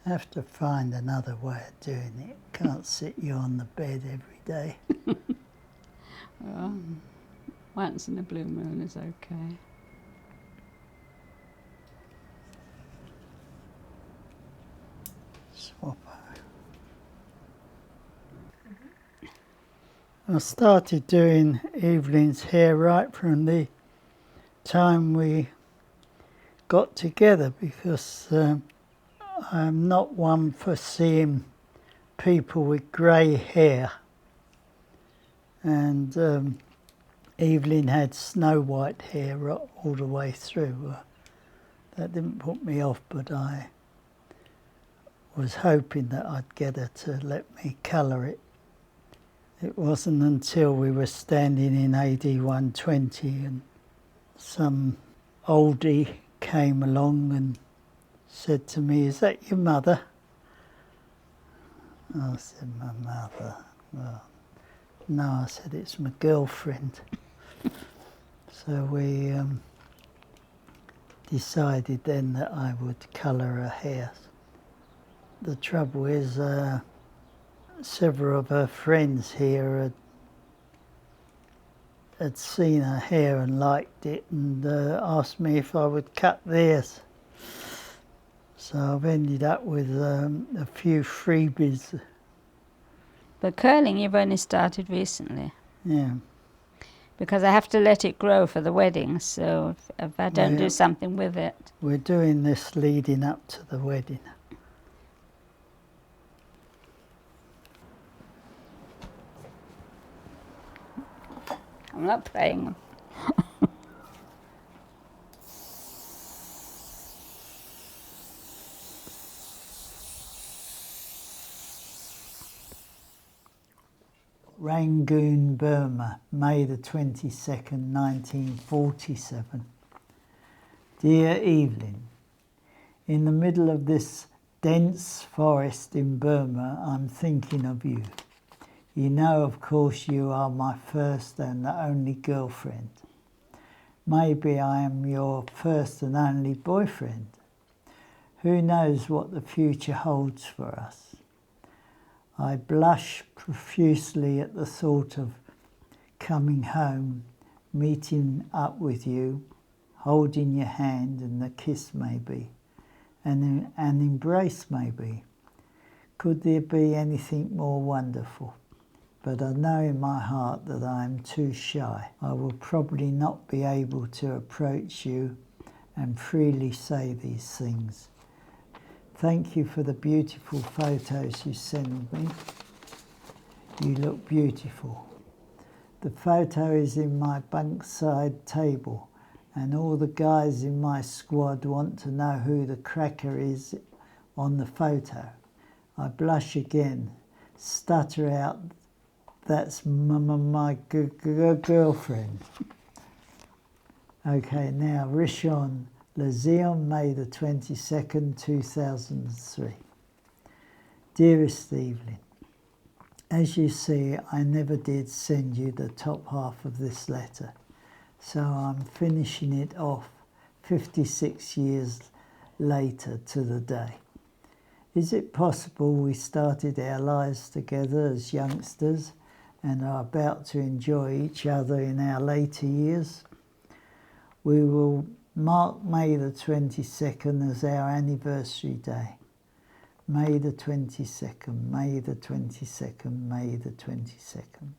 Have to find another way of doing it. Can't sit you on the bed every day. Well, once in a blue moon is okay. Swap over. I started doing Evelyn's hair right from the time we got together because I'm not one for seeing people with grey hair. And Evelyn had snow white hair all the way through. That didn't put me off, but I was hoping that I'd get her to let me colour it. It wasn't until we were standing in AD 120 and some oldie came along and said to me, "Is that your mother?" I said, "My mother?" Well, no, I said, "It's my girlfriend." So we decided then that I would colour her hair. The trouble is, several of her friends here had seen her hair and liked it and asked me if I would cut theirs. So I've ended up with a few freebies. But curling you've only started recently. Yeah. Because I have to let it grow for the wedding, so if I don't do something with it. We're doing this leading up to the wedding. I'm not praying. Rangoon, Burma, May the 22nd, 1947. Dear Evelyn, in the middle of this dense forest in Burma, I'm thinking of you. You know, of course, you are my first and the only girlfriend. Maybe I am your first and only boyfriend. Who knows what the future holds for us? I blush profusely at the thought of coming home, meeting up with you, holding your hand and a kiss maybe, and an embrace maybe. Could there be anything more wonderful? But I know in my heart that I am too shy. I will probably not be able to approach you and freely say these things. Thank you for the beautiful photos you send me. You look beautiful. The photo is in my bunkside table and all the guys in my squad want to know who the cracker is on the photo. I blush again, stutter out, "That's my girlfriend." Okay, now Rishon Lezion, May the 22nd, 2003. Dearest Evelyn, as you see, I never did send you the top half of this letter, so I'm finishing it off 56 years later to the day. Is it possible we started our lives together as youngsters and are about to enjoy each other in our later years? We will mark May the 22nd as our anniversary day. May the 22nd, May the 22nd, May the 22nd.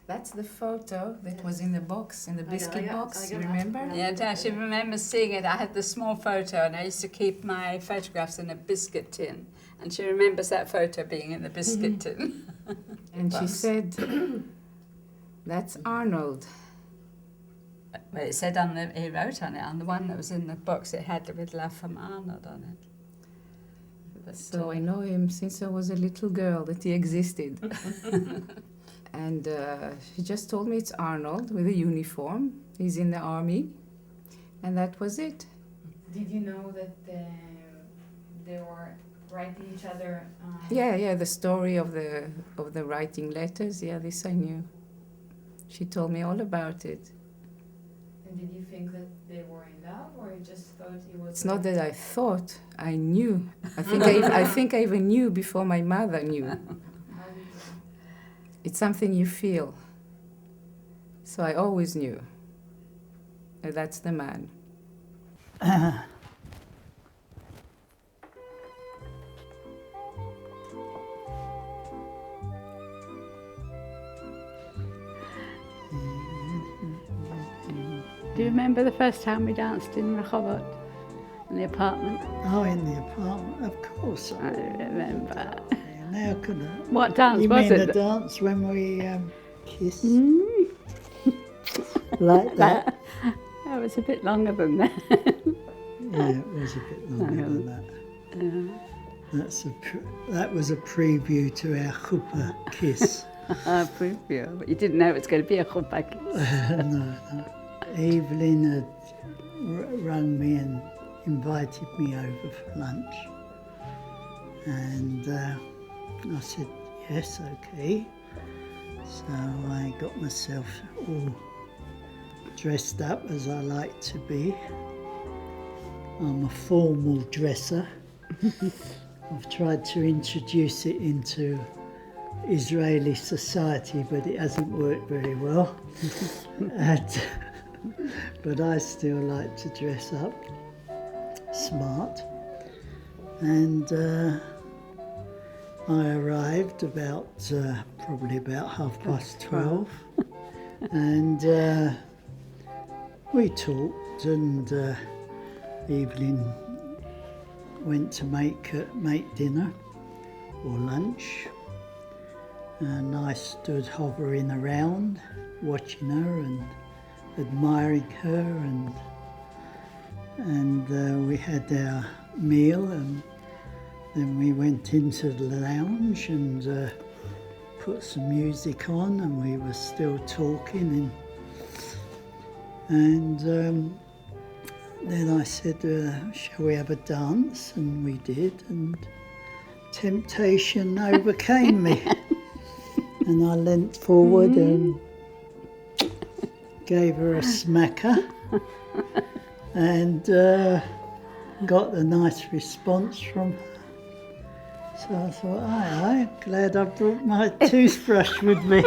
That's the photo that was in the box, in the biscuit box, you remember? Yeah, she remembers seeing it. I had the small photo and I used to keep my photographs in a biscuit tin. And she remembers that photo being in the biscuit tin. And she said, "That's Arnold." Well, it said he wrote on it, on the one that was in the box, it had with love from Arnold on it. But, So I know him since I was a little girl, that he existed. And she just told me it's Arnold with a uniform. He's in the army. And that was it. Did you know that they were writing each other? Yeah, the story of the writing letters. Yeah, this I knew. She told me all about it. And And did you think that they were in love, or you just thought it was? It's not that I thought, I knew. I think I even knew before my mother knew. How did you? It's something you feel. So I always knew that that's the man. Do you remember the first time we danced in Rehovot, in the apartment? Oh, in the apartment, of course. I remember. Now could I? What dance You was mean it? the dance when we kissed Mm, like that? that was a bit longer than that. Yeah, it was a bit longer than that. That was a preview to our chuppah kiss. I preview, but you didn't know it was going to be a chuppah kiss. No. Evelyn had rung me and invited me over for lunch, and I said yes, okay. So I got myself all dressed up as I like to be. I'm a formal dresser. I've tried to introduce it into Israeli society, but it hasn't worked very well. But I still like to dress up smart. And I arrived probably about 12:30, and we talked, and Evelyn went to make dinner or lunch, and I stood hovering around, watching her and admiring her, and we had our meal, and then we went into the lounge and put some music on, and we were still talking, and then I said, shall we have a dance? And we did, and temptation overcame me. And I leant forward and gave her a smacker, and got a nice response from her. So I thought, aye, glad I brought my toothbrush with me.